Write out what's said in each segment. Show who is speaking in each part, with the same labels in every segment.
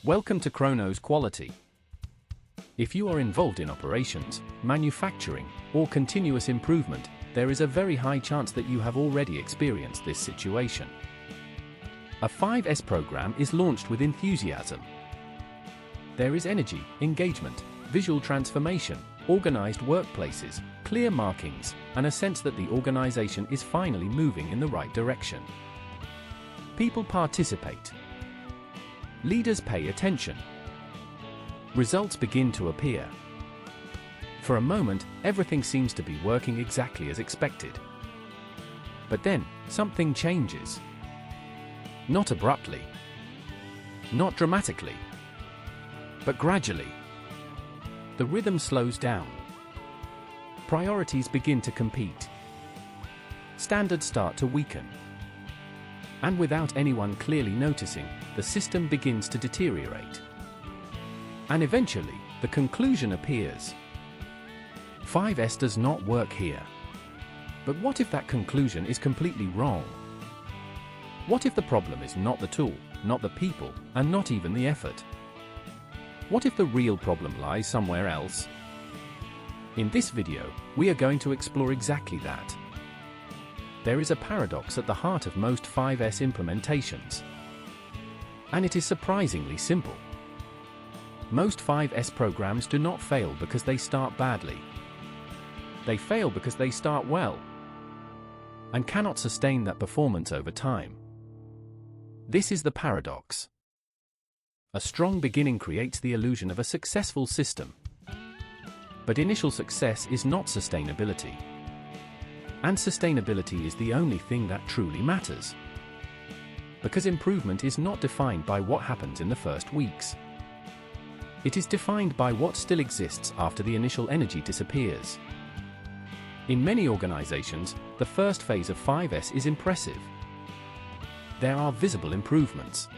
Speaker 1: Welcome to Chronos Quality. If you are involved in operations, manufacturing, or continuous improvement, there is a very high chance that you have already experienced this situation. A 5S program is launched with enthusiasm. There is energy, engagement, visual transformation, organized workplaces, clear markings, and a sense that the organization is finally moving in the right direction. People participate. Leaders pay attention. Results begin to appear. For a moment, everything seems to be working exactly as expected. But then, something changes. Not abruptly. Not dramatically. But gradually. The rhythm slows down. Priorities begin to compete. Standards start to weaken. And without anyone clearly noticing, the system begins to deteriorate. And eventually, the conclusion appears. 5S does not work here. But what if that conclusion is completely wrong? What if the problem is not the tool, not the people, and not even the effort? What if the real problem lies somewhere else? In this video, we are going to explore exactly that. There is a paradox at the heart of most 5S implementations. And it is surprisingly simple. Most 5S programs do not fail because they start badly. They fail because they start well, and cannot sustain that performance over time. This is the paradox. A strong beginning creates the illusion of a successful system. But initial success is not sustainability. And sustainability is the only thing that truly matters. Because improvement is not defined by what happens in the first weeks. It is defined by what still exists after the initial energy disappears. In many organizations, the first phase of 5S is impressive. There are visible improvements.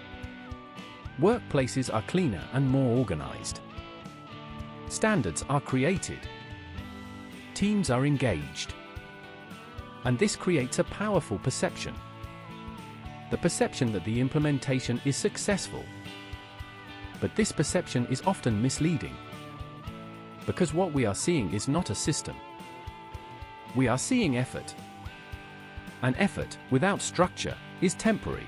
Speaker 1: Workplaces are cleaner and more organized. Standards are created. Teams are engaged. And this creates a powerful perception. The perception that the implementation is successful. But this perception is often misleading. Because what we are seeing is not a system. We are seeing effort. And effort, without structure, is temporary.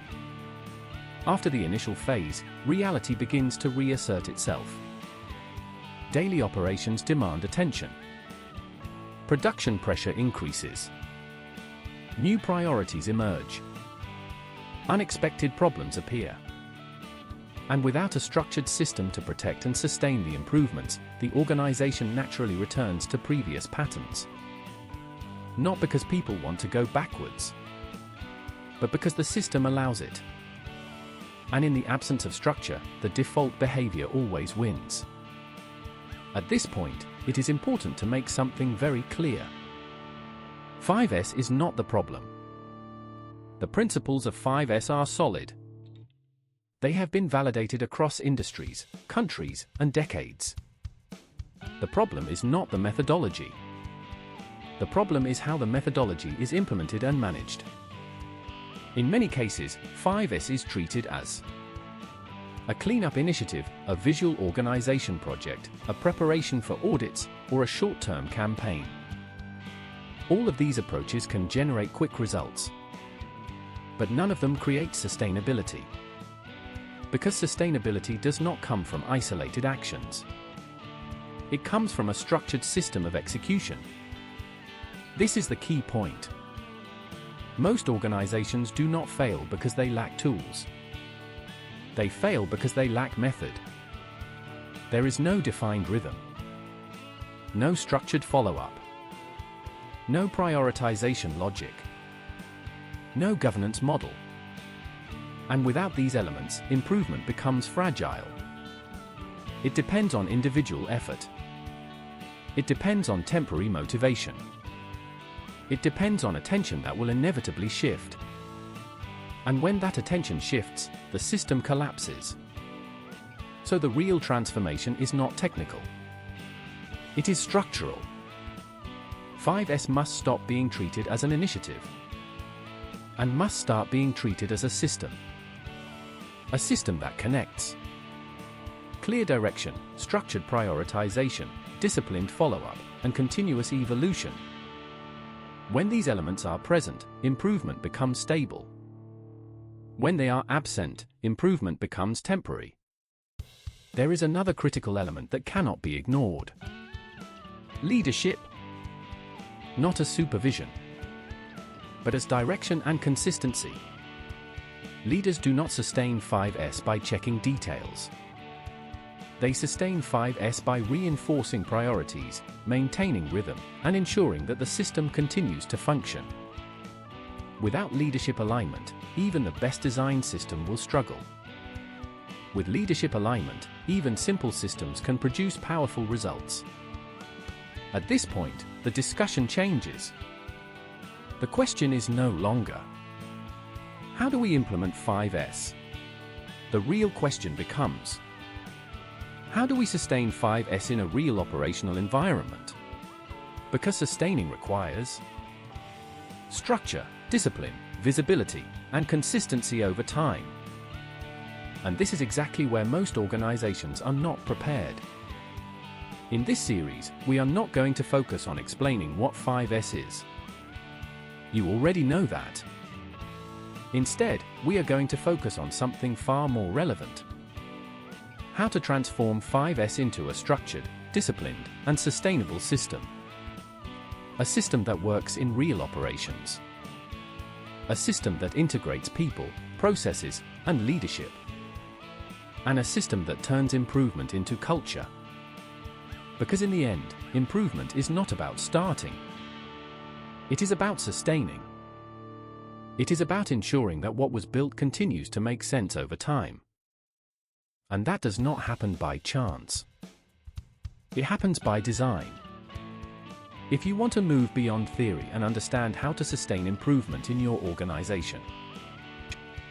Speaker 1: After the initial phase, reality begins to reassert itself. Daily operations demand attention. Production pressure increases. New priorities emerge. Unexpected problems appear. And without a structured system to protect and sustain the improvements, the organization naturally returns to previous patterns. Not because people want to go backwards, but because the system allows it. And in the absence of structure, the default behavior always wins. At this point, it is important to make something very clear. 5S is not the problem. The principles of 5S are solid. They have been validated across industries, countries, and decades. The problem is not the methodology. The problem is how the methodology is implemented and managed. In many cases, 5S is treated as a cleanup initiative, a visual organization project, a preparation for audits, or a short-term campaign. All of these approaches can generate quick results. But none of them create sustainability. Because sustainability does not come from isolated actions. It comes from a structured system of execution. This is the key point. Most organizations do not fail because they lack tools. They fail because they lack method. There is no defined rhythm. No structured follow-up. No prioritization logic. No governance model. And without these elements, improvement becomes fragile. It depends on individual effort. It depends on temporary motivation. It depends on attention that will inevitably shift. And when that attention shifts, the system collapses. So the real transformation is not technical. It is structural. 5S must stop being treated as an initiative. And must start being treated as a system. A system that connects. clear direction, structured prioritization, disciplined follow-up, and continuous evolution. When these elements are present, improvement becomes stable. When they are absent, improvement becomes temporary. There is another critical element that cannot be ignored. Leadership. Not as supervision, but as direction and consistency. Leaders do not sustain 5S by checking details. They sustain 5S by reinforcing priorities, maintaining rhythm, and ensuring that the system continues to function. Without leadership alignment, even the best designed system will struggle. With leadership alignment, even simple systems can produce powerful results. At this point, the discussion changes. The question is no longer, how do we implement 5S? The real question becomes, how do we sustain 5S in a real operational environment? Because sustaining requires structure, discipline, visibility, and consistency over time. And this is exactly where most organizations are not prepared. In this series, we are not going to focus on explaining what 5S is. You already know that. Instead, we are going to focus on something far more relevant. How to transform 5S into a structured, disciplined, and sustainable system. A system that works in real operations. A system that integrates people, processes, and leadership. And a system that turns improvement into culture. Because in the end, improvement is not about starting. It is about sustaining. It is about ensuring that what was built continues to make sense over time. And that does not happen by chance. It happens by design. If you want to move beyond theory and understand how to sustain improvement in your organization,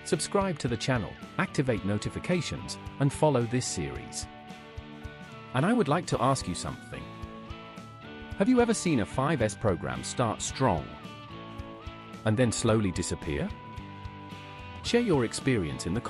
Speaker 1: subscribe to the channel, activate notifications, and follow this series. And I would like to ask you something. Have you ever seen a 5S program start strong and then slowly disappear? Share your experience in the comments.